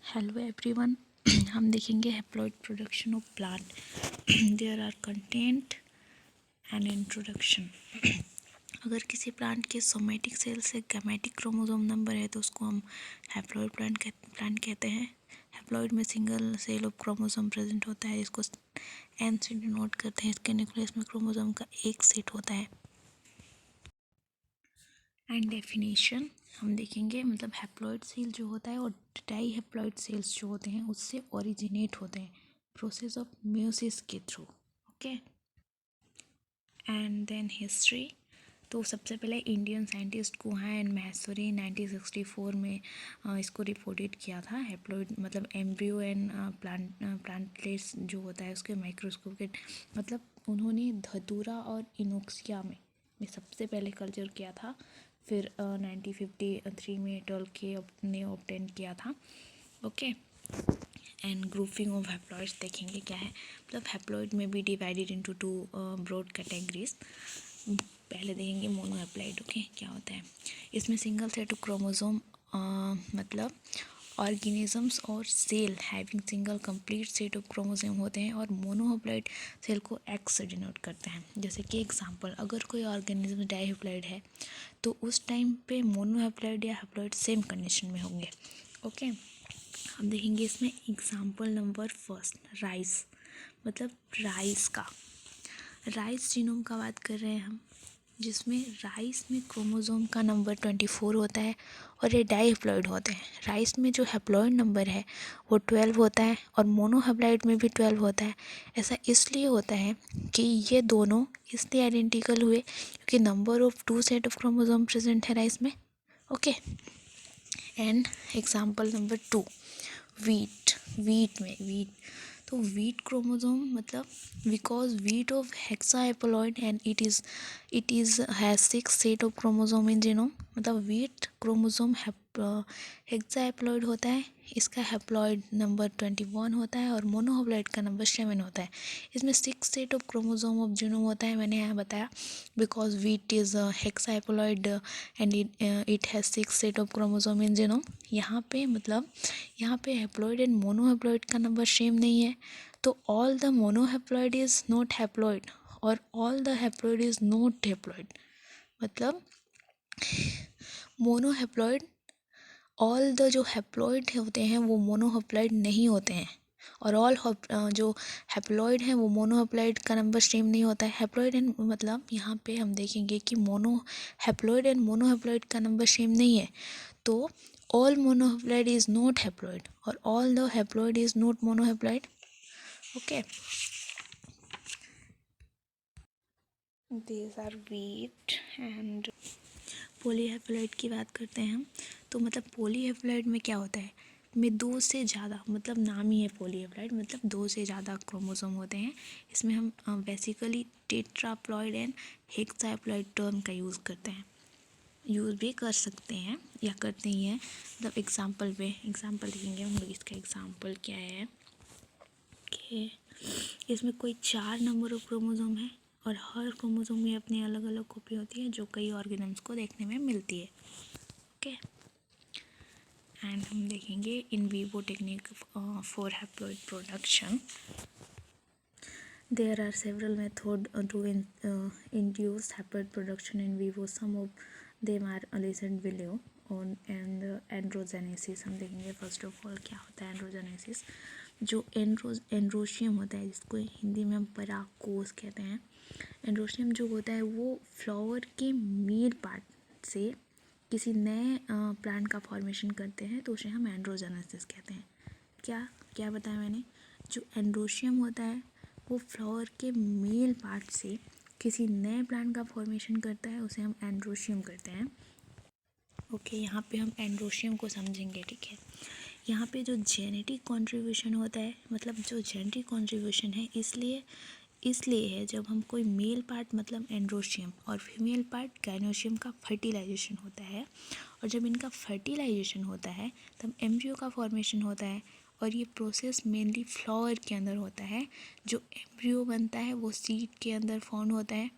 Hello everyone. हम देखेंगे haploid production of plant. There are content and introduction. अगर किसी प्लांट के सोमेटिक सेल से गैमेटिक क्रोमोसोम नंबर है तो उसको हम हैप्लॉइड प्लांट कहते हैं। हैप्लॉइड में single cell of chromosome present होता है, इसको एन से डिनोट करते हैं। इसके न्यूक्लियस में क्रोमोसोम का एक सेट होता है। एंड डेफिनेशन हम देखेंगे, मतलब हैप्लॉइड सेल जो होता है और डाई हैप्लॉइड सेल्स जो होते हैं उससे ओरिजिनेट होते हैं प्रोसेस ऑफ म्यूसिस के through. Okay, and then history. तो सबसे पहले Indian scientist Guha and Maheshwari 1964 में इसको रिपोर्टेड किया था। हैप्लॉइड मतलब एम्ब्रियो एंड प्लांटलेट्स जो होता है उसके माइक्रोस्कोप के, मतलब उन्होंने धतूरा और इनोक्सिया में सबसे पहले कल्चर किया था। फिर 1953 में टोल्के ने ऑब्टेन किया था। Okay, and grouping of haploids देखेंगे क्या है। मतलब हैप्लॉइड में भी divided into two broad categories. पहले देखेंगे मोनोहैप्लॉइड। ओके, क्या होता है इसमें सिंगल सेट ऑफ क्रोमोसोम, मतलब ऑर्गेनिजम्स और cell having single complete set of chromosome होते हैं, और मोनोहैप्लॉइड सेल को एक्स से डिनोट करते हैं। जैसे कि एग्जांपल, अगर कोई ऑर्गेनिज्म डाइहैप्लॉइड है तो उस टाइम पे मोनोहैप्लॉइड या हैप्लॉइड सेम कंडीशन में होंगे। ओके, हम देखेंगे इसमें एग्जांपल नंबर फर्स्ट, राइस। मतलब राइस जीनोम का बात कर रहे हैं हम, जिसमें राइस में क्रोमोसोम का नंबर 24 होता है और ये डाइहैप्लॉइड होते हैं। राइस में जो हैप्लॉइड नंबर है वो 12 होता है और मोनोहैप्लॉइड में भी 12 होता है। ऐसा इसलिए होता है कि ये दोनों इसलिए आइडेंटिकल हुए क्योंकि number of 2 set of chromosome present है राइस में। Okay, and example number 2, wheat. तो वीट क्रोमोसोम, मतलब because wheat of hexahaploid and it is has 6 set of chromosome in genome. मतलब वीट क्रोमोसोम हेक्साहैप्लॉइड होता है, इसका हैप्लॉइड नंबर 21 होता है और मोनोहैप्लॉइड का नंबर 7 होता है। इसमें 6 set of chromosome of genome होता है, मैंने यहाँ बताया, because wheat is hexahaploid and it has 6 set of chromosome in genome. यहाँ पे हैप्लॉइड एंड मोनोहैप्लॉइड का नंबर सेम नहीं है, तो all the monohaploid is not haploid और all the haploid is not haploid. मतलब मोनोहैप्लॉइड, ऑल द जो haploid होते हैं वो मोनोहैप्लॉइड नहीं होते हैं, और ऑल जो हैप्लॉइड हैं वो मोनोहैप्लॉइड का नंबर सेम नहीं होता है। हैप्लॉइड एंड, मतलब यहाँ पे हम देखेंगे कि हैप्लॉइड एंड मोनोहैप्लॉइड का नंबर सेम नहीं है, तो all monohaploid is not haploid or all the haploid is not monohaploid. Okay, these are wheat and polyhaploid की बात करते हैं हम। तो मतलब polyhaploid में क्या होता है, में 2 से ज़्यादा, मतलब नाम ही है polyhaploid, मतलब 2 से ज़्यादा क्रोमोसोम होते हैं। इसमें हम बेसिकली टेट्राप्लॉइड एंड हेक्साहैप्लॉइड टर्म का यूज़ करते हैं, यूज़ भी कर सकते हैं या करते ही हैं। मतलब एग्जांपल देखेंगे हम लोग। इसका एग्जांपल क्या है कि इसमें कोई 4 नंबर ऑफ क्रोमोसोम है और हर क्रोमोसोम में अपनी अलग अलग कॉपी होती है जो कई ऑर्गेनिम्स को देखने में मिलती है। ओके, एंड हम देखेंगे in vivo technique for haploid production. There are several methods to induce haploid production in vivo. Some of them are listed below on and androgenesis हम देखेंगे। फर्स्ट ऑफ ऑल क्या होता है एंड्रोजेनेसिस। जो androecium होता है, जिसको हिंदी में हम परागकोश कहते हैं। एंड्रोशियम जो होता है वो फ्लावर के मेल पार्ट से किसी नए प्लांट का फॉर्मेशन करते हैं, तो उसे हम एंड्रोजेनेसिस कहते हैं। क्या क्या बताया मैंने, जो एंड्रोशियम होता है वो फ्लावर के मेल पार्ट से किसी नए प्लांट का फॉर्मेशन करता है, उसे हम एंड्रोशियम करते हैं। ओके, यहाँ पे हम एंड्रोशियम को समझेंगे। ठीक है, यहाँ पे जो जेनेटिक कंट्रीब्यूशन होता है, मतलब जो जेनेटिक कंट्रीब्यूशन है, इसलिए है जब हम कोई मेल पार्ट मतलब एंड्रोशियम और फीमेल पार्ट गाइनोशियम का फर्टिलाइजेशन होता है, और जब इनका फर्टिलाइजेशन होता है तब एम्ब्रियो का फॉर्मेशन होता है, और ये प्रोसेस मेनली फ्लावर के अंदर होता है। जो एम्ब्रियो बनता है वो सीड के अंदर फाउंड होता है।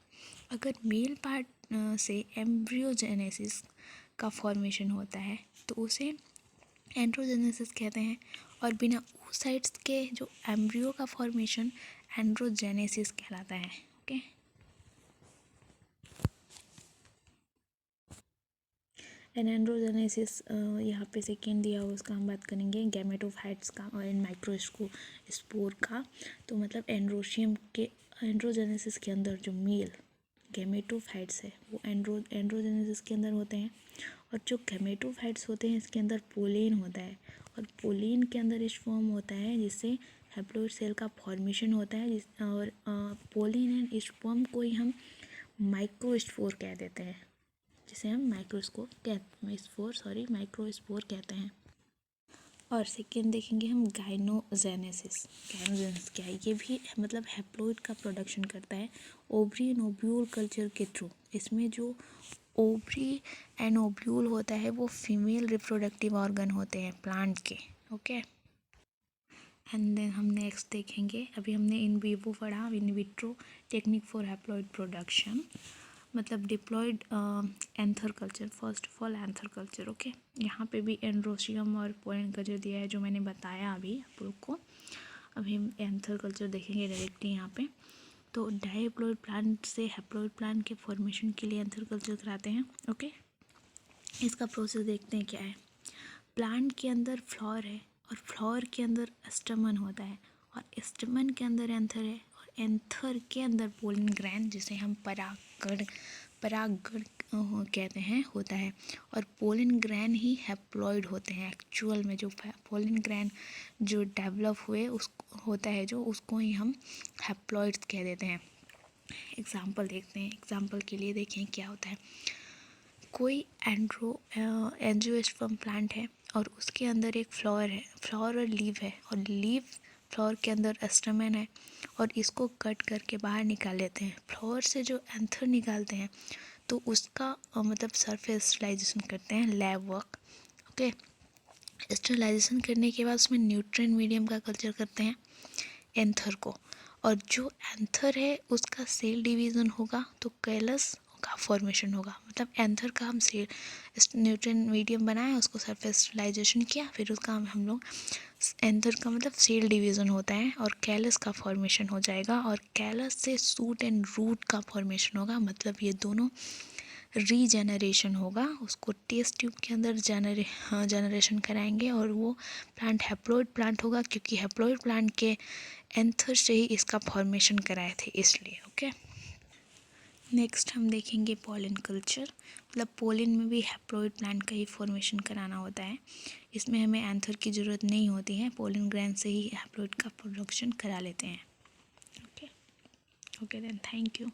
अगर मेल पार्ट से एम्ब्रियोजेनेसिस का फॉर्मेशन होता है तो उसे एंड्रोजेनेसिस कहते हैं। और बिना oocytes के जो एम्ब्रियो का फॉर्मेशन एंड्रोजेनेसिस कहलाता है। ओके, एंड एंड्रोजेनेसिस यहाँ पे सेकेंड दिया हुआ उसका हम बात करेंगे, गैमेटोफाइट्स का और इन माइक्रोस्पोर का। तो मतलब एंड्रोजेनेसिस के अंदर जो मेल गैमेटोफाइट्स है वो एंड्रोजेनेसिस के अंदर होते हैं, और जो गैमेटोफाइट्स होते हैं इसके अंदर पोलेन होता है, और पोलेन के अंदर स्पर्म होता है जिससे हैप्लोइड सेल का फॉर्मेशन होता है। और पोलेन एंड स्पर्म को ही हम माइक्रोस्पोर कह देते हैं, जिसे हम माइक्रोस्पोर कहते हैं। और सेकेंड देखेंगे हम गाइनोजेनेसिस। गाइनोजेनेसिस क्या है? ये भी मतलब हैप्लोइड का प्रोडक्शन करता है ओवरी एंड ओव्यूल कल्चर के थ्रू। इसमें जो ओवरी एंड ओव्यूल होता है वो फीमेल रिप्रोडक्टिव ऑर्गन होते हैं प्लांट के। ओके, एंड देन हम नेक्स्ट देखेंगे, अभी हमने इन विवो पढ़ा, in vitro technique for haploid production, मतलब diploid anther culture. First of all anther culture. Okay, यहाँ पे भी एंड्रोशियम और पोलन कल्चर दिया है जो मैंने बताया अभी आप लोग को। अभी हम एंथर कल्चर देखेंगे डायरेक्टली यहाँ पे। तो डायप्लॉयड प्लांट से हैप्लॉयड प्लांट के फॉर्मेशन के लिए एंथर कल्चर कराते हैं। ओके, इसका प्रोसेस देखते हैं क्या है। प्लांट के अंदर फ्लावर है और फ्लावर के अंदर स्टमन होता है, और स्टमन के अंदर एंथर है, और एंथर के अंदर पोलन ग्रैंड जिसे हम परागण कहते हैं होता है। और पोलन ग्रैंड ही हैप्लॉइड होते हैं एक्चुअल में। जो पोलन ग्रैंड जो डेवलप हुए उस होता है जो, उसको ही हम हैप्लॉइड्स कह देते हैं। एग्जाम्पल देखते हैं, एग्जाम्पल के लिए देखें क्या होता है। कोई एंजियोस्पर्म प्लांट है और उसके अंदर एक फ्लावर है, फ्लावर और लीव है, और लीव फ्लावर के अंदर स्टैमेन है, और इसको कट करके बाहर निकाल लेते हैं। फ्लावर से जो एंथर निकालते हैं तो उसका मतलब सरफेस स्टरलाइजेशन करते हैं, लैब वर्क। ओके, स्टरलाइजेशन करने के बाद उसमें न्यूट्रिएंट मीडियम का कल्चर करते हैं एंथर को, और जो एंथर है उसका सेल डिवीज़न होगा तो कैलस का फॉर्मेशन होगा। मतलब एंथर का हम सेल न्यूट्रिएंट मीडियम बनाया, उसको सरफेस स्टरलाइजेशन किया, फिर उसका हम लोग एंथर का मतलब सेल डिवीज़न होता है, और कैलस का फॉर्मेशन हो जाएगा, और कैलस से सूट एंड रूट का फॉर्मेशन होगा। मतलब ये दोनों रीजेनरेशन होगा, उसको टेस्ट ट्यूब के अंदर जनरेशन कराएंगे, और वो प्लांट हैप्लॉइड प्लांट होगा, क्योंकि हैप्लॉइड प्लांट के एंथर से ही इसका फॉर्मेशन कराए थे इसलिए। ओके, नेक्स्ट हम देखेंगे पोलन कल्चर। मतलब पोलन में भी हैप्लॉइड प्लांट का ही फॉर्मेशन कराना होता है। इसमें हमें एंथर की ज़रूरत नहीं होती है, पोलन ग्रैंड से ही हैप्लॉइड का प्रोडक्शन करा लेते हैं। Okay, okay then thank you.